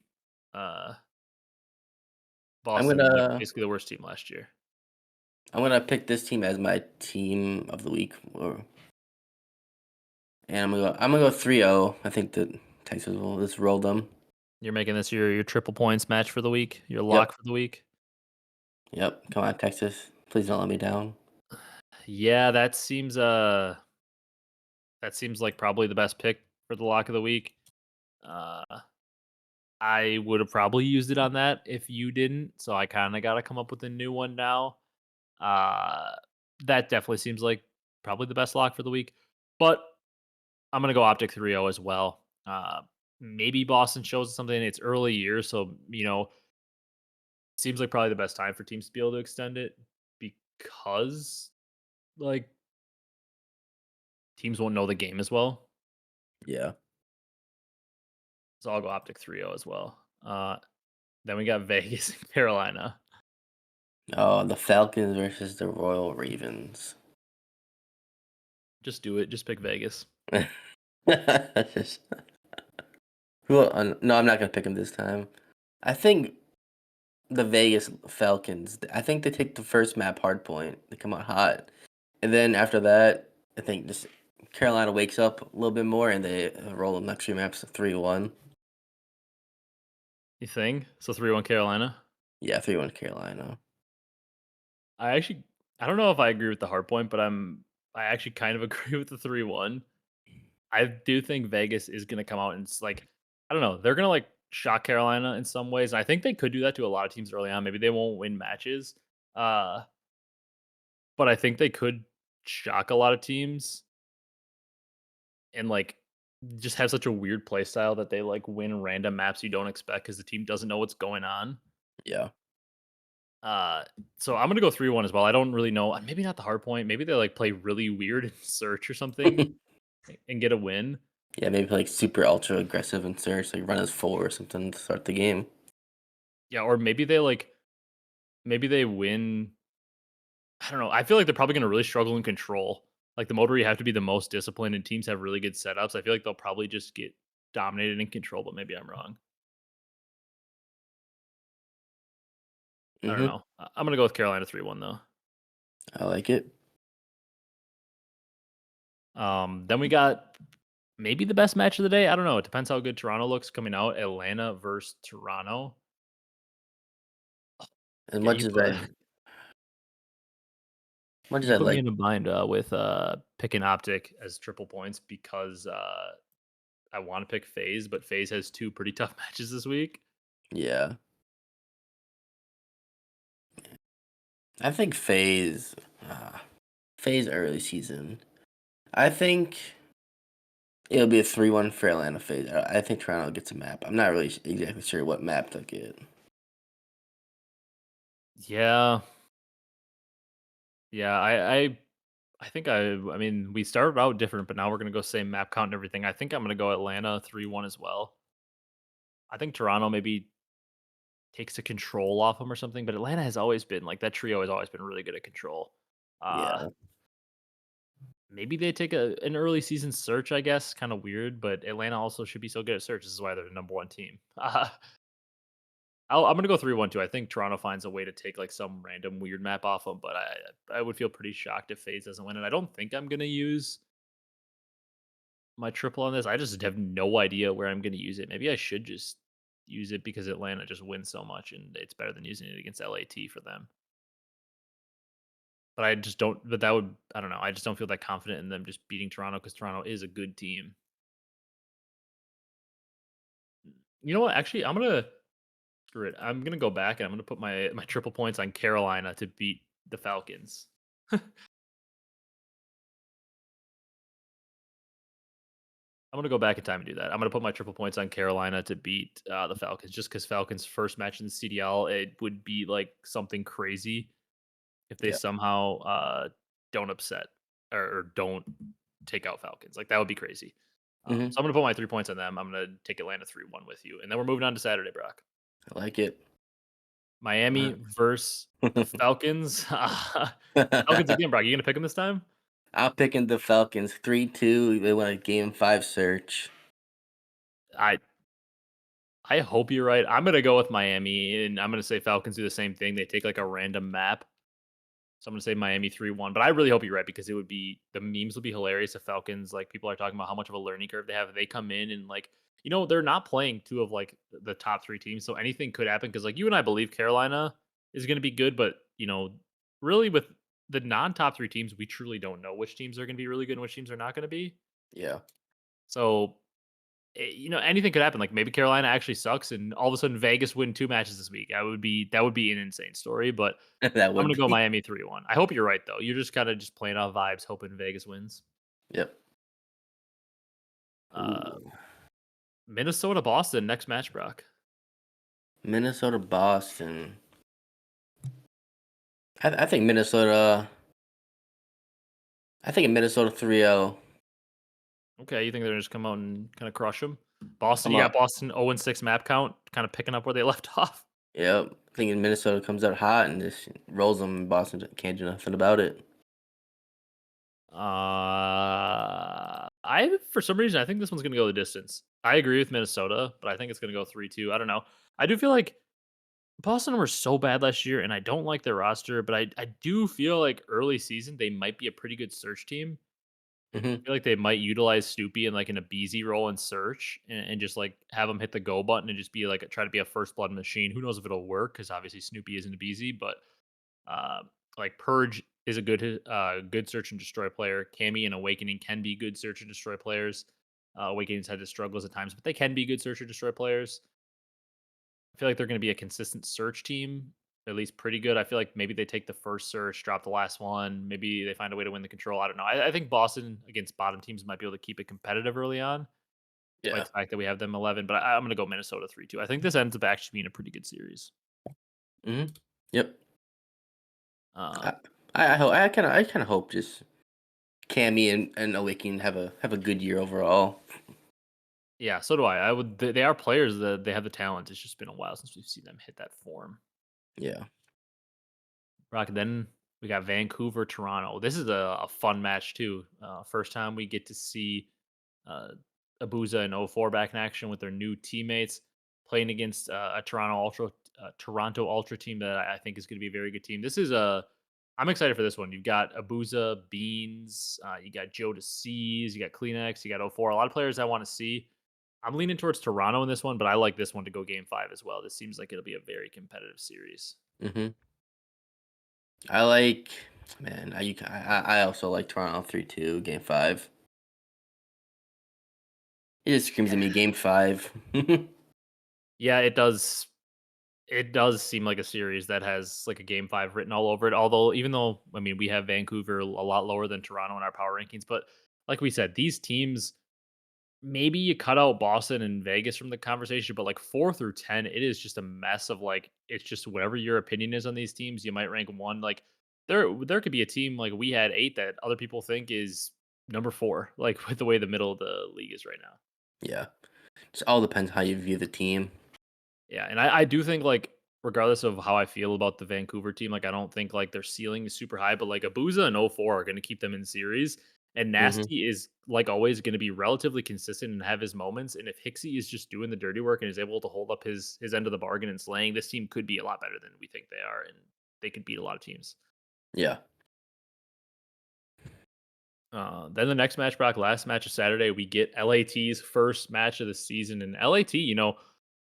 Uh I'm Boston, gonna basically the worst team last year. I'm gonna pick this team as my team of the week. And I'm gonna go 3-0. I think that Texas will just roll them. You're making this your triple points match for the week, your Yep. lock for the week. Yep. Come on, Texas. Please don't let me down. Yeah, that seems like probably the best pick for the lock of the week. Uh, I would have probably used it on that if you didn't, so I kind of got to come up with a new one now. Uh, that definitely seems like probably the best lock for the week, but I'm gonna go OpTic 3.0 as well. Maybe Boston shows something. It's early years, so seems like probably the best time for teams to be able to extend it because like teams won't know the game as well. Yeah. So I'll go OpTic 3.0 as well. Then we got Vegas and Carolina. Oh, the Falcons versus the Royal Ravens. Just do it. Just pick Vegas. Just- no, I'm not gonna pick them this time. I think the Vegas Falcons. I think they take the first map hardpoint. They come out hot, and then after that, I think just Carolina wakes up a little bit more, and they roll the next few maps 3-1. You think? So 3-1 Carolina. Yeah, 3-1 Carolina. I actually I don't know if I agree with the hard point, but I actually kind of agree with the 3-1. I do think Vegas is gonna come out and it's like I don't know, they're gonna like shock Carolina in some ways. I think they could do that to a lot of teams early on. Maybe they won't win matches. Uh, but I think they could shock a lot of teams and like just have such a weird play style that they like win random maps you don't expect because the team doesn't know what's going on. Yeah. Uh, so I'm gonna go 3-1 as well. I don't really know. Maybe not the hard point. Maybe they like play really weird in search or something and get a win. Yeah, maybe like super ultra aggressive and search, like run as 4 or something to start the game. Yeah, or maybe they win. I don't know. I feel like they're probably gonna really struggle in control. Like the mode where you have to be the most disciplined and teams have really good setups. I feel like they'll probably just get dominated in control, but maybe I'm wrong. I don't Mhm. know. I'm gonna go with Carolina 3-1 though. I like it. Then we got maybe the best match of the day. I don't know. It depends how good Toronto looks coming out. Atlanta versus Toronto. As Yeah, much as I much as you I put me like in a bind with picking OpTic as triple points because I want to pick Faze, but Faze has two pretty tough matches this week. yeah. I think Phase early season. I think it'll be a 3-1 for Atlanta Phase. I think Toronto gets a map. I'm not really exactly sure what map they'll get. Yeah, yeah. I think I mean we started out different, but now we're gonna go same map count and everything. I think I'm gonna go Atlanta 3-1 as well. I think Toronto maybe takes the control off them or something, but Atlanta has always been like that trio has always been really good at control. Uh Yeah. maybe they take an early season search, I guess. Kind of weird, but Atlanta also should be so good at search. This is why they're the number one team. I'm gonna go 3-1 too. I think Toronto finds a way to take like some random weird map off them, but I would feel pretty shocked if FaZe doesn't win it. I don't think I'm gonna use my triple on this. I just have no idea where I'm gonna use it. Maybe I should just use it because Atlanta just wins so much and it's better than using it against LAT for them. But I just don't. But that would I don't know. I just don't feel that confident in them just beating Toronto because Toronto is a good team. You know what? Actually, I'm gonna screw it. I'm gonna go back and I'm gonna put my triple points on Carolina to beat the Falcons. I'm gonna go back in time and do that. I'm gonna put my triple points on Carolina to beat the Falcons, just because Falcons' first match in the CDL, it would be like something crazy if they Yeah. somehow don't upset or don't take out Falcons. Like that would be crazy. Hmm. So I'm gonna put my 3 points on them. I'm gonna take Atlanta 3-1 with you, and then we're moving on to Saturday, Brock. I like it. Miami versus the Falcons. Falcons again, Brock. You gonna pick them this time? I'm picking the Falcons 3-2. They won a game 5 search. I I hope you're right. I'm gonna go with Miami, and I'm gonna say Falcons do the same thing. They take like a random map. So I'm gonna say Miami 3-1. But I really hope you're right because it would be the memes would be hilarious if Falcons like people are talking about how much of a learning curve they have. They come in and like they're not playing two of like the top three teams, so anything could happen. Because like you and I believe Carolina is gonna be good, but really with the non-top three teams, we truly don't know which teams are gonna be really good and which teams are not gonna be. Yeah. So anything could happen. Like maybe Carolina actually sucks, and all of a sudden Vegas win 2 matches this week. That would be an insane story. But That I'm would gonna go be. Miami 3-1. I hope you're right though. You're just kind of just playing off vibes, hoping Vegas wins. Yep. Uh, Ooh. Minnesota Boston next match, Brock. Minnesota Boston. I think Minnesota. I think Minnesota 3-0. Okay, you think they're gonna just come out and kind of crush them? Boston, Come you got up. Boston 0-6 map count, kind of picking up where they left off. Yep. Thinking Minnesota comes out hot and just rolls them, and Boston can't do nothing about it. I for some reason I think this one's gonna go the distance. I agree with Minnesota, but I think it's gonna go 3-2. I don't know. I do feel like Boston were so bad last year, and I don't like their roster, but I do feel like early season they might be a pretty good search team. Hmm. I feel like they might utilize Snoopy in like in a BZ role in search and just like have him hit the go button and just be like try to be a first blood machine. Who knows if it'll work because obviously Snoopy isn't a BZ, but uh, like Purge is a good search and destroy player. Cammy and Awakening can be good search and destroy players. Awakening's had its struggles at times, but they can be good search or destroy players. I feel like they're going to be a consistent search team, at least pretty good. I feel like maybe they take the first search, drop the last one. Maybe they find a way to win the control. I don't know. I think Boston against bottom teams might be able to keep it competitive early on, despite Yeah. the fact that we have them 11. But I'm going to go Minnesota 3-2. I think this ends up actually being a pretty good series. Hmm. Yep. Uh, I I kind of hope just Cammy and Awakening have a good year overall. yeah, so do I. I would. They are players that they have the talent. It's just been a while since we've seen them hit that form. Yeah. Rock. Then we got Vancouver, Toronto. This is a fun match too. First time we get to see uh, Abuza and O4 back in action with their new teammates playing against a Toronto Ultra team that I think is going to be a very good team. This is a I'm excited for this one. You've got Abuza, Beans, you got Joe to C's, you got Kleenex, you got O4. A lot of players I want to see. I'm leaning towards Toronto in this one, but I like this one to go game 5 as well. This seems like it'll be a very competitive series. Hmm. I like, man. I also like Toronto 3-2 game 5. It just screams at me game 5. Yeah, it does. It does seem like a series that has like a game 5 written all over it. Although, even though I mean we have Vancouver a lot lower than Toronto in our power rankings, but like we said, these teams maybe you cut out Boston and Vegas from the conversation, but like 4 through 10, it is just a mess of like it's just whatever your opinion is on these teams, you might rank one. Like there could be a team like we had 8 that other people think is number 4, like with the way the middle of the league is right now. Yeah. Just all depends how you view the team. Yeah, and I do think like regardless of how I feel about the Vancouver team, like I don't think like their ceiling is super high, but like Abuza and O4 are going to keep them in series. And Hmm. Nasty is like always going to be relatively consistent and have his moments. And if Hixie is just doing the dirty work and is able to hold up his end of the bargain and slaying, this team could be a lot better than we think they are, and they could beat a lot of teams. Yeah. Then the next match, Brock, last match of Saturday, we get LAT's first match of the season, and LAT,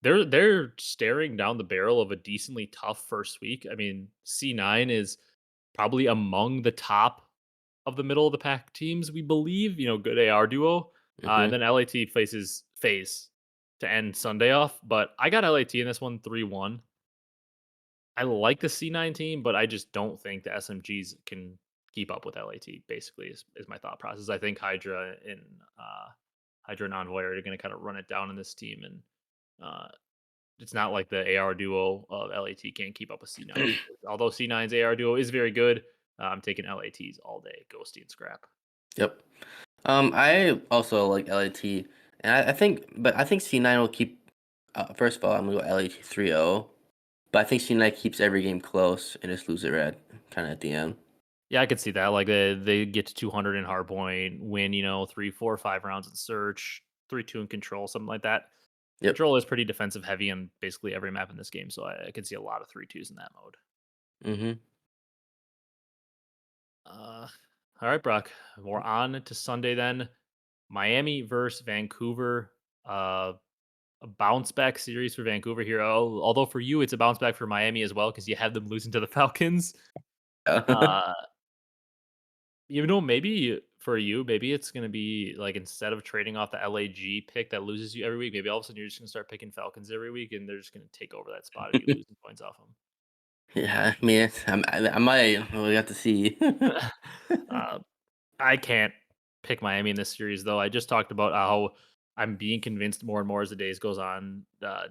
they're staring down the barrel of a decently tough first week. I mean, C9 is probably among the top of the middle of the pack teams, we believe. Good AR duo, and Hmm. then LAT faces Faze to end Sunday off. But I got LAT in this one 3-1. I like the C9 team, but I just don't think the SMGs can keep up with LAT. Basically, is my thought process. I think Hydra and Envoy are going to kind of run it down in this team, and uh, it's not like the AR duo of LAT can't keep up with C9. Although C9's AR duo is very good, I'm taking LATs all day, Ghosty and Scrap. Yep. I also like LAT, and I think C9 will keep. First of all, I'm gonna go LAT 3-0, but I think C9 keeps every game close and just lose it red, kind of at the end. Yeah, I could see that. Like they get to 200 in hardpoint, win 3, 4, 5 rounds in search, 3-2 in control, something like that. Yep. Control is pretty defensive heavy on basically every map in this game, so I could see a lot of 3-2s in that mode. Mhm. Uh, all right, Brock. We're on to Sunday then. Miami versus Vancouver. A bounce back series for Vancouver here. Although for you, it's a bounce back for Miami as well because you had them losing to the Falcons. Uh, maybe for you, maybe it's gonna be like instead of trading off the LAG pick that loses you every week, maybe all of a sudden you're just gonna start picking Falcons every week, and they're just gonna take over that spot of you losing points off Yeah, I mean, I might. We have to see. them. uh, I can't pick Miami in this series though. I just talked about how I'm being convinced more and more as the days goes on.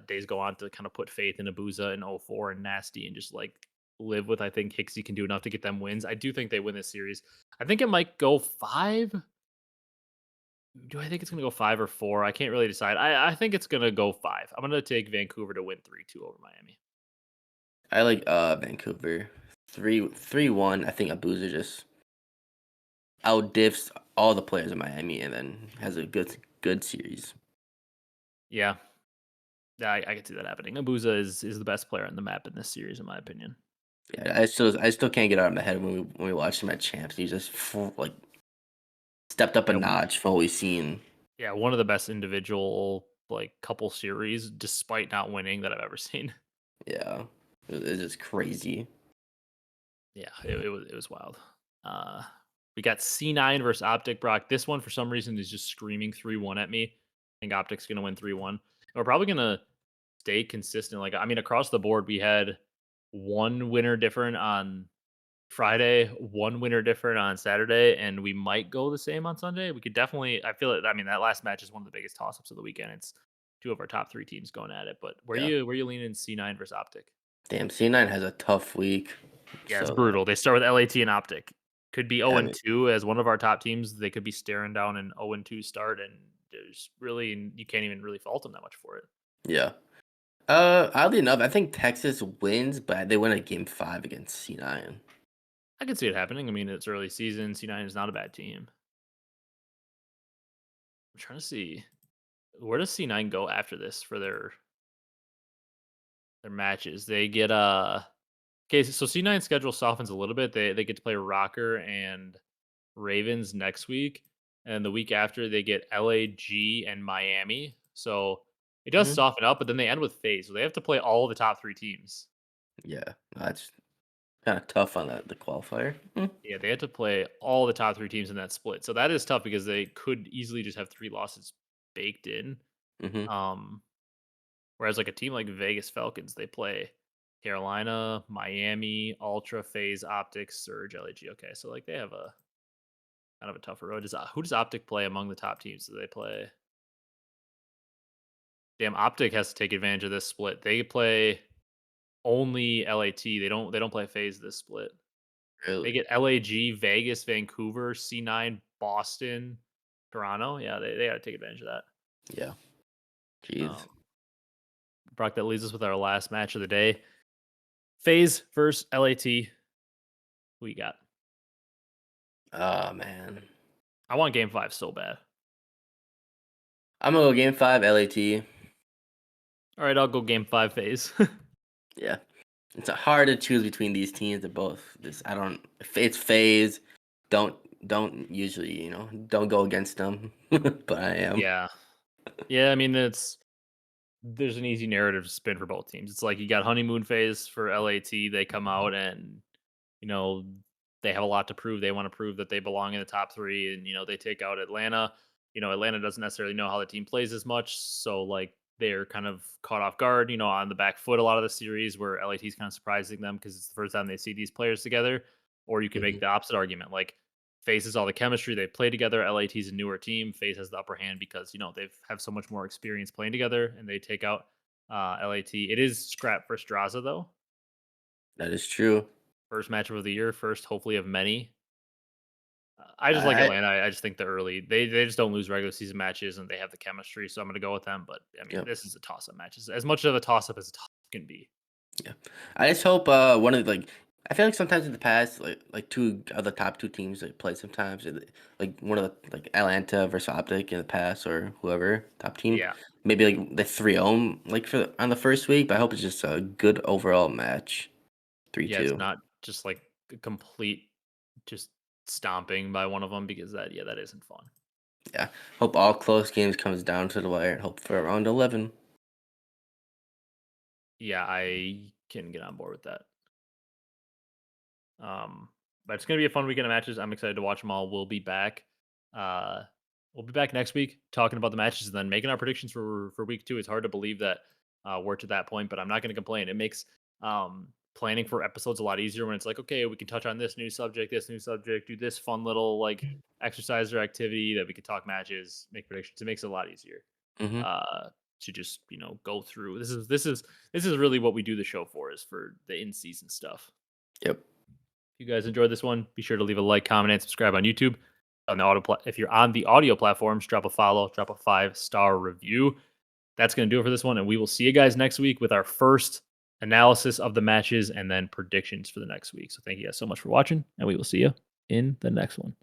Days go on to kind of put faith in Abuza and 04 and Nasty and just like live with. I think Hixie can do enough to get them wins. I do think they win this series. I think it might go 5. Do I think it's gonna go 5 or 4? I can't really decide. I think it's gonna go 5. I'm gonna take Vancouver to win 3-2 over Miami. I like Vancouver 3-1. I think Abuja just outdiffs all the players in Miami and then has a good series. Yeah, yeah, I can see that happening. Abuza is the best player on the map in this series, in my opinion. Yeah, I still can't get out of my head when we watched him at champs. He just like stepped up a Yeah, notch from what we've seen. yeah, one of the best individual like couple series, despite not winning, that I've ever seen. Yeah, it's just crazy. Yeah, it was wild. Uh, we got C9 versus OpTic Brock. This one for some reason is just screaming 3-1 at me. I think OpTic's gonna win 3-1. We're probably gonna stay consistent. Like I mean, across the board, we had one winner different on Friday, one winner different on Saturday, and we might go the same on Sunday. We could definitely. I feel it. I mean, that last match is one of the biggest toss-ups of the weekend. It's two of our top three teams going at it. But where Yeah, you leaning C9 versus OpTic? damn. C9 has a tough week. Yeah, it's So brutal. They start with LAT and OpTic. Could be yeah, 0 I and mean, 2 as one of our top teams. They could be staring down an 0 and 2 start, and there's really you can't even really fault them that much for it. yeah. Oddly enough, I think Texas wins, but they win a game 5 against C9. I could see it happening. I mean, it's early season. C9 is not a bad team. I'm trying to see where does C9 go after this for their matches. They get okay, so C9 schedule softens a little bit. They get to play Rocker and Ravens next week, and the week after they get LAG and Miami. So it does Hmm. soften up, but then they end with Faze. So they have to play all the top 3 teams. Yeah, that's kind of tough on the qualifier. Yeah, they had to play all the top 3 teams in that split. So that is tough because they could easily just have 3 losses baked in. Mm-hmm. Um Whereas like a team like Vegas Falcons, they play Carolina, Miami, Ultra, Phase, Optics, Surge, LAG. Okay, so like they have a kind of a tougher road. Who does Optic play among the top teams? Do they play? Damn, Optic has to take advantage of this split. They play only LAT. They don't play Phase this split. They Really? get LAG, Vegas, Vancouver, C9, Boston, Toronto. Yeah, they got to take advantage of that. Yeah. Jeez. Um, Brock, that leaves us with our last match of the day. Phase versus LAT. Who you got? Oh man. I want game 5 so bad. I'm gonna go game 5 LAT. All right, I'll go game 5 Phase. Yeah. It's hard to choose between these teams. They're both this. I don't. If it's Phase, don't usually don't go against them. But I am. Yeah. Yeah, I mean there's an easy narrative to spin for both teams. It's like you got honeymoon phase for LAT. They come out and you know they have a lot to prove. They want to prove that they belong in the top 3 and they take out Atlanta. Atlanta doesn't necessarily know how the team plays as much, so like they're kind of caught off guard, on the back foot a lot of the series where LAT is kind of surprising them because it's the first time they see these players together. Or you can make Hmm. the opposite argument, like Faze has all the chemistry. They play together. LAT's a newer team. Faze has the upper hand because they've have so much more experience playing together, and they take out LAT. It is scrap for Straza though. That is true. First matchup of the year. First, hopefully, of many. I just like I Atlanta. I just think the early they just don't lose regular season matches, and they have the chemistry. So I'm going to go with them. But I mean, yeah. this is a toss up match. It's as much of a toss up as a toss up can be. Yeah. I just hope one of like I feel like sometimes in the past like two of the top two teams that play sometimes like one of the like Atlanta versus Optic in the past or whoever top team Yeah, maybe like the 3-0 like for on the first week, but I hope it's just a good overall match. three yeah. It's two. not just like a complete just stomping by one of them because that isn't fun. Yeah. Hope all close games comes down to the wire and hope for around 11. Yeah, I can get on board with that. But it's gonna be a fun weekend of matches. I'm excited to watch them all. We'll be back We'll be back next week talking about the matches and then making our predictions for week 2. It's hard to believe that we're to that point, but I'm not going to complain. It makes planning for episodes a lot easier when it's like, okay, we can touch on this new subject, do this fun little like exercise or activity that we could talk matches, make predictions. It makes it a lot easier Hmm. to just go through. This is really what we do the show for, is for the in season stuff. Yep. If you guys enjoyed this one, be sure to leave a like, comment, and subscribe on YouTube. On the if you're on the audio platforms, drop a follow, drop a 5-star review. That's going to do it for this one, and we will see you guys next week with our first analysis of the matches and then predictions for the next week. So thank you guys so much for watching, and we will see you in the next one.